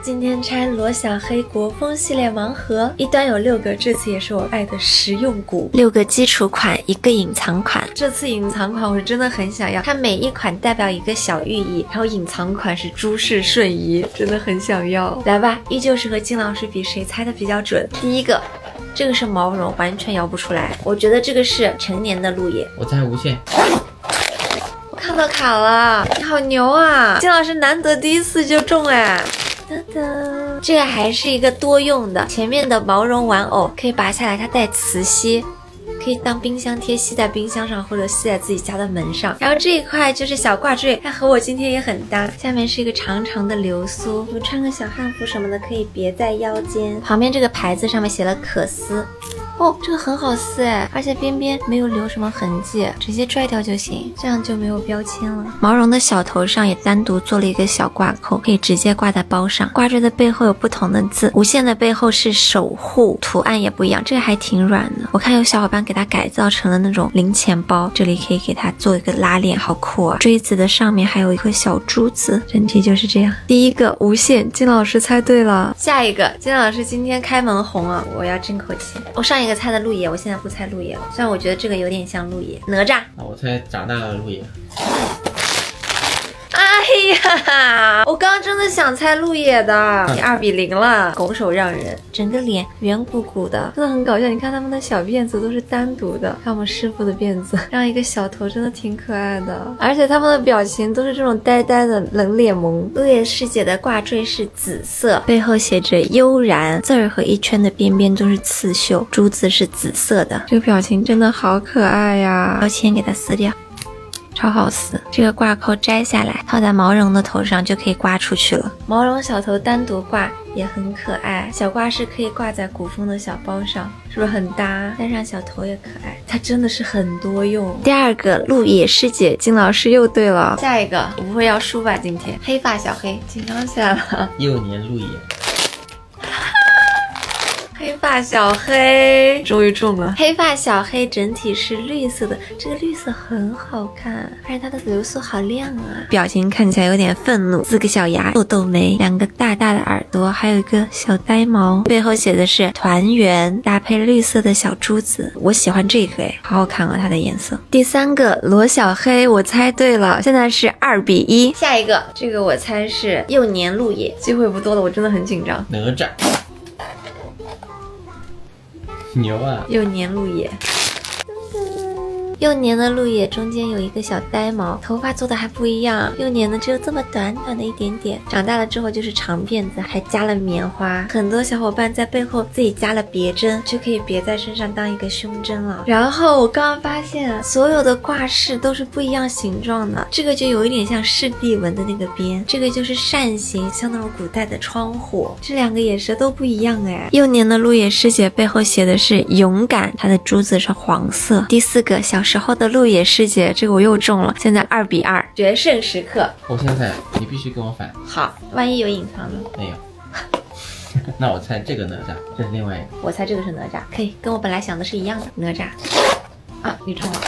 今天拆罗小黑国风系列盲盒，一端有6个，这次也是我爱的实用股，6个基础款，1个隐藏款。这次隐藏款我是真的很想要，它每一款代表一个小寓意，然后隐藏款是诸事顺宜，真的很想要。来吧，依旧是和金老师比谁猜的比较准。第一个，这个是毛绒，完全摇不出来，我觉得这个是成年的鹿野。我猜无限。我看到卡了，你好牛啊！金老师难得第一次就中哎。噔噔，这个还是一个多用的，前面的毛绒玩偶可以拔下来，它带磁吸，可以当冰箱贴，吸在冰箱上或者吸在自己家的门上。然后这一块就是小挂坠，它和我今天也很搭。下面是一个长长的流苏，我穿个小汉服什么的可以别在腰间。旁边这个牌子上面写了可撕。哦，这个很好撕哎，而且边边没有留什么痕迹，直接拽掉就行，这样就没有标签了。毛绒的小头上也单独做了一个小挂扣，可以直接挂在包上。挂坠的背后有不同的字，无限的背后是守护，图案也不一样，这个还挺软的。我看有小伙伴给它改造成了那种零钱包，这里可以给它做一个拉链，好酷啊！锥子的上面还有一颗小珠子，整体就是这样。第一个无限，金老师猜对了。下一个，金老师今天开门红啊，我要争口气。我上一个猜的鹿野，我现在不猜鹿野了，虽然我觉得这个有点像鹿野。哪吒，我猜长大了鹿野。哎呀，我刚刚真的想猜鹿野的，你2比0了，拱手让人。整个脸圆鼓鼓的，真的很搞笑。你看他们的小辫子都是单独的，看我们师傅的辫子，让一个小头真的挺可爱的。而且他们的表情都是这种呆呆的冷脸萌。鹿野师姐的挂坠是紫色，背后写着悠然，字儿和一圈的边边都是刺绣，珠子是紫色的。这个表情真的好可爱呀！标签给它撕掉。超好撕，这个挂扣摘下来套在毛绒的头上就可以挂出去了。毛绒小头单独挂也很可爱，小挂饰可以挂在古风的小包上，是不是很搭？戴上小头也可爱，它真的是很多用。第二个鹿野师姐，金老师又对了。下一个我不会要输吧？今天黑发小黑紧张起来了。幼年鹿野。黑发小黑终于中了。黑发小黑整体是绿色的，这个绿色很好看，而且它的流苏好亮啊。表情看起来有点愤怒，4个小牙，豆豆眉，2个大大的耳朵，还有一个小呆毛。背后写的是团圆，搭配绿色的小珠子，我喜欢这个哎，好好看啊它的颜色。第3个罗小黑，我猜对了，现在是2比1。下一个，这个我猜是幼年鹿野，机会不多了，我真的很紧张。哪吒。牛啊！幼年鹿野，幼年的鹿野中间有一个小呆毛，头发做的还不一样，幼年的只有这么短短的一点点，长大了之后就是长辫子，还加了棉花。很多小伙伴在背后自己加了别针，就可以别在身上当一个胸针了。然后我刚刚发现所有的挂饰都是不一样形状的，这个就有一点像赤壁纹的那个边，这个就是扇形，像那种古代的窗户，这2个也是都不一样哎。幼年的鹿野师姐背后写的是勇敢，它的珠子是黄色。第4个小时候的鹿野师姐，这个我又中了，现在2比2，决胜时刻。我现在你必须跟我反。好，万一有隐藏呢？没有。那我猜这个哪吒，这是另外一个。我猜这个是哪吒，可以跟我本来想的是一样的。哪吒啊，你中了。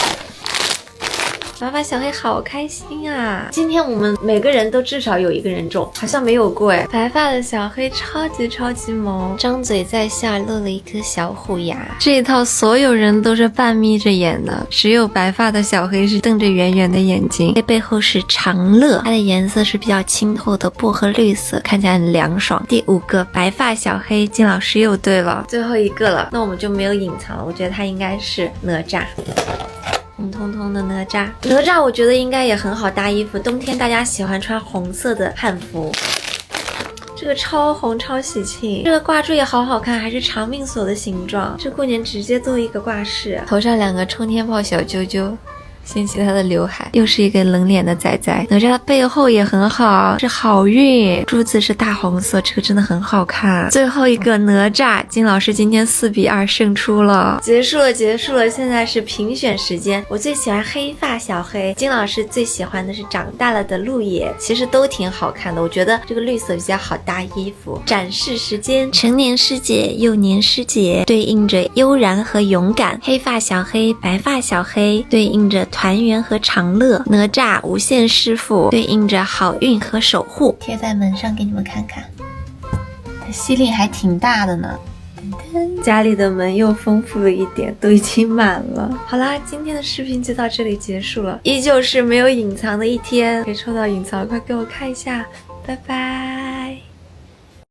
白发小黑好开心啊！今天我们每个人都至少有1个人中，好像没有过哎。白发的小黑超级萌，张嘴在笑，露了一颗小虎牙。这一套所有人都是半眯着眼的，只有白发的小黑是瞪着圆圆的眼睛。背后是长乐，它的颜色是比较清透的薄荷绿色，看起来很凉爽。第5个白发小黑，金老师又对了。最后一个了，那我们就没有隐藏了，我觉得它应该是哪吒。红彤彤的哪吒，哪吒我觉得应该也很好搭衣服，冬天大家喜欢穿红色的汉服，这个超红超喜庆。这个挂坠也好好看，还是长命锁的形状，这过年直接做一个挂饰，头上2个冲天炮小揪揪，掀起他的刘海，又是一个冷脸的仔仔。哪吒的背后也很好，是好运，珠子是大红色，这个真的很好看。最后一个哪吒，金老师今天4比2胜出了，结束了，现在是评选时间。我最喜欢黑发小黑，金老师最喜欢的是长大了的鹿野，其实都挺好看的，我觉得这个绿色比较好搭衣服。展示时间，成年师姐、幼年师姐对应着悠然和勇敢，黑发小黑、白发小黑对应着团圆和长乐，哪吒无限师傅对应着好运和守护，贴在门上给你们看看。吸力还挺大的呢。家里的门又丰富了一点，都已经满了。好啦，今天的视频就到这里结束了，依旧是没有隐藏的一天。可以抽到隐藏，快给我看一下，拜拜。